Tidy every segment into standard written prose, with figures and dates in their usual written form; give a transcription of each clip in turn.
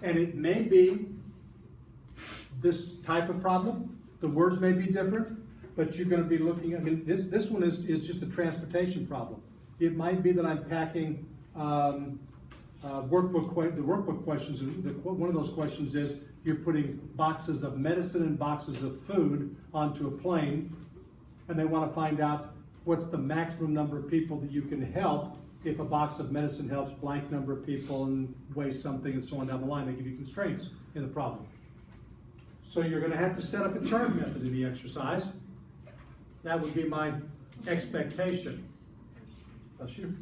And it may be this type of problem. The words may be different, but you're going to be looking at, this one is just a transportation problem. It might be that I'm packing the workbook questions. One of those questions is you're putting boxes of medicine and boxes of food onto a plane, and they want to find out what's the maximum number of people that you can help. If a box of medicine helps blank number of people and weighs something and so on down the line, they give you constraints in the problem. So you're going to have to set up a chart method in the exercise. That would be my expectation. Bless you.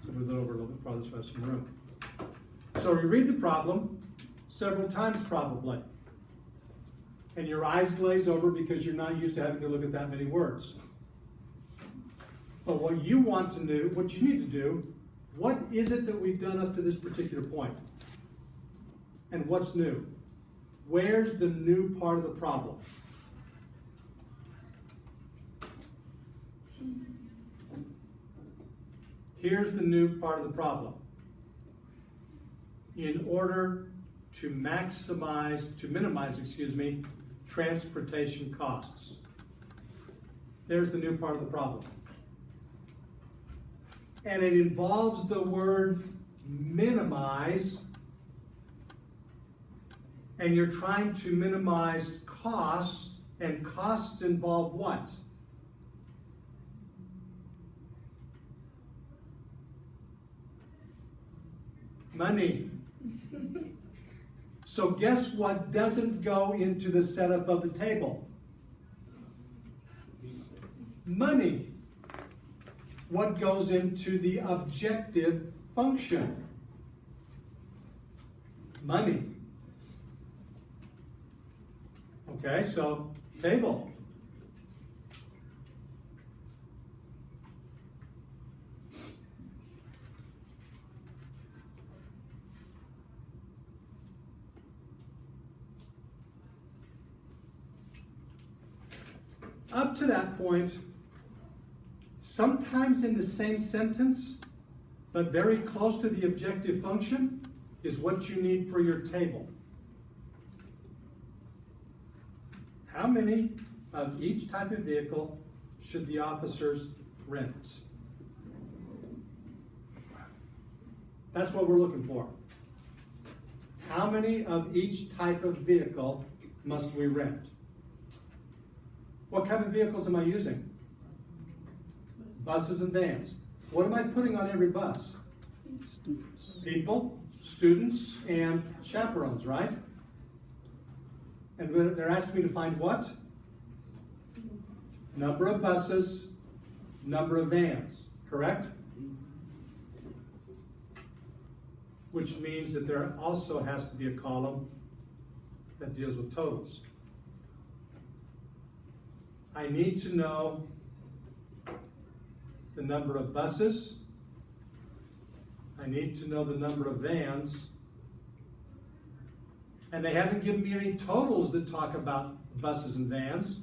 So move that over a little bit farther so I have some room. So you read the problem several times probably. And your eyes glaze over because you're not used to having to look at that many words. But what you want to do, what you need to do, what is it that we've done up to this particular point? And what's new? Where's the new part of the problem? Here's the new part of the problem. In order to minimize, transportation costs. There's the new part of the problem. And it involves the word minimize, and you're trying to minimize costs, and costs involve what? Money. So guess what doesn't go into the setup of the table? Money. What goes into the objective function? Money. Okay, so table. Up to that point, sometimes in the same sentence, but very close to the objective function, is what you need for your table. How many of each type of vehicle should the officers rent? That's what we're looking for. How many of each type of vehicle must we rent? What kind of vehicles am I using? Buses and vans. What am I putting on every bus? Students. People, students, and chaperones, right? And they're asking me to find what? Number of buses, number of vans, correct? Which means that there also has to be a column that deals with totals. I need to know the number of buses. I need to know the number of vans. And they haven't given me any totals that talk about buses and vans.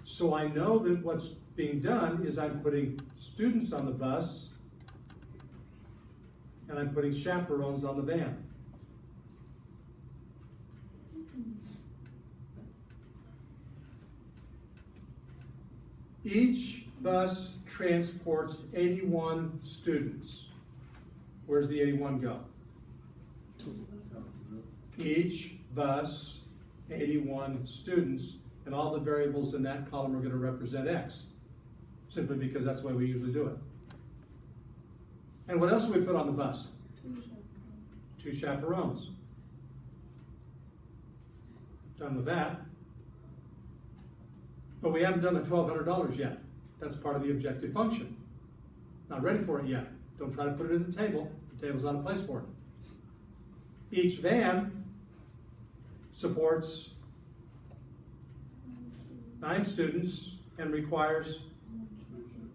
So I know that what's being done is I'm putting students on the bus and I'm putting chaperones on the van. Each bus transports 81 students. Where's the 81 go? Each bus, 81 students, and all the variables in that column are going to represent X, simply because that's the way we usually do it. And what else do we put on the bus? 2 chaperones. Done with that. But we haven't done the $1,200 yet. That's part of the objective function. Not ready for it yet. Don't try to put it in the table. The table's not a place for it. Each van supports 9 students and requires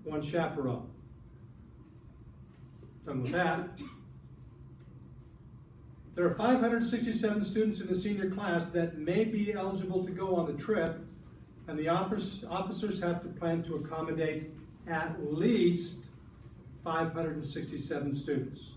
1 chaperone. Done with that. There are 567 students in the senior class that may be eligible to go on the trip, and the officers have to plan to accommodate at least 567 students.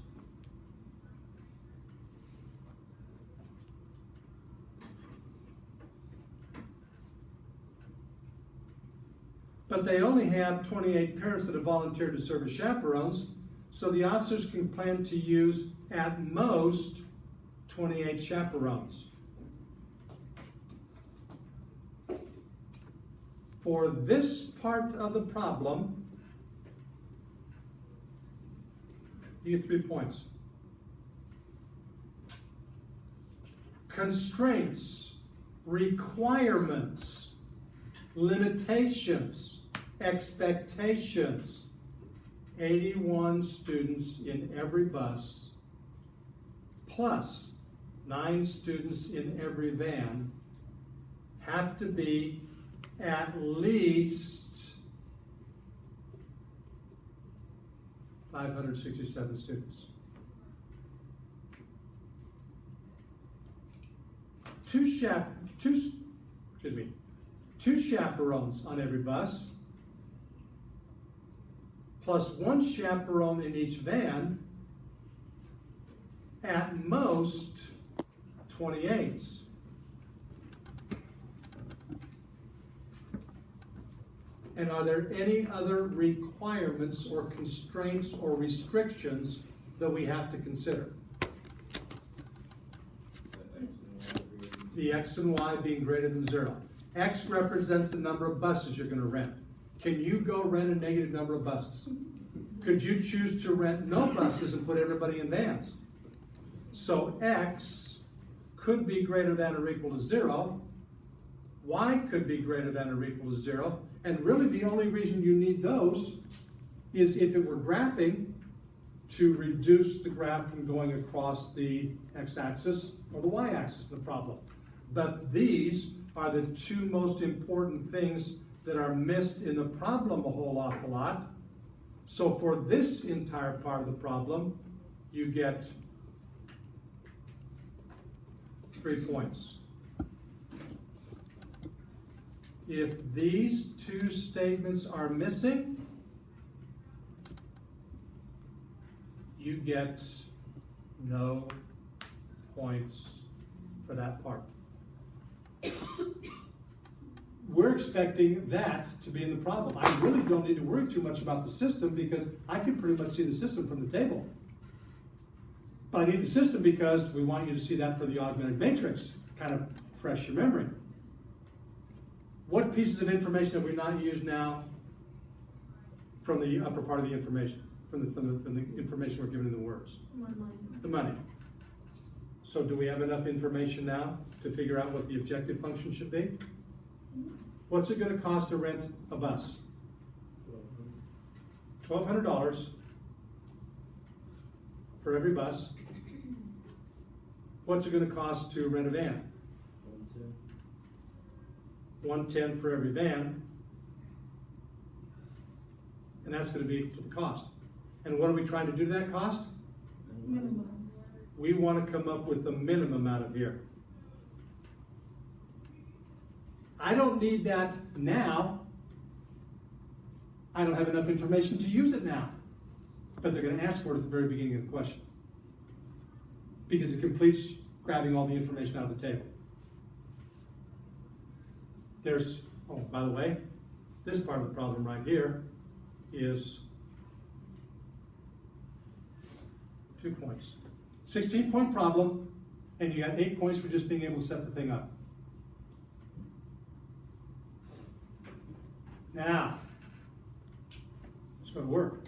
but they only have 28 parents that have volunteered to serve as chaperones, so the officers can plan to use at most 28 chaperones. For this part of the problem, you get 3 points. Constraints, requirements, limitations, expectations. 81 students in every bus, plus 9 students in every van, have to be at least 567 students. Two chaperones on every bus, plus 1 chaperone in each van, at most 28. And are there any other requirements or constraints or restrictions that we have to consider? The X and Y being greater than 0. X represents the number of buses you're going to rent. Can you go rent a negative number of buses? Could you choose to rent no buses and put everybody in vans? So X could be greater than or equal to 0. Y could be greater than or equal to 0. And really the only reason you need those is if it were graphing, to reduce the graph from going across the x-axis or the y-axis of the problem. But these are the 2 most important things that are missed in the problem a whole awful lot. So for this entire part of the problem, you get 3 points. If these 2 statements are missing, you get no points for that part. We're expecting that to be in the problem. I really don't need to worry too much about the system because I can pretty much see the system from the table. But I need the system because we want you to see that for the augmented matrix, kind of fresh your memory. What pieces of information have we not used now from the upper part of the information, from the information we're given in the words? The money. So do we have enough information now to figure out what the objective function should be? What's it going to cost to rent a bus? $1,200 for every bus. What's it going to cost to rent a van? $110 for every van. And that's going to be to the cost. And what are we trying to do to that cost? Minimum. We want to come up with the minimum out of here. I don't need that now. I don't have enough information to use it now. But they're going to ask for it at the very beginning of the question. Because it completes grabbing all the information out of the table. There's, oh, by the way, this part of the problem right here is 2 points. 16-point problem, and you got 8 points for just being able to set the thing up. Now, let's go to work.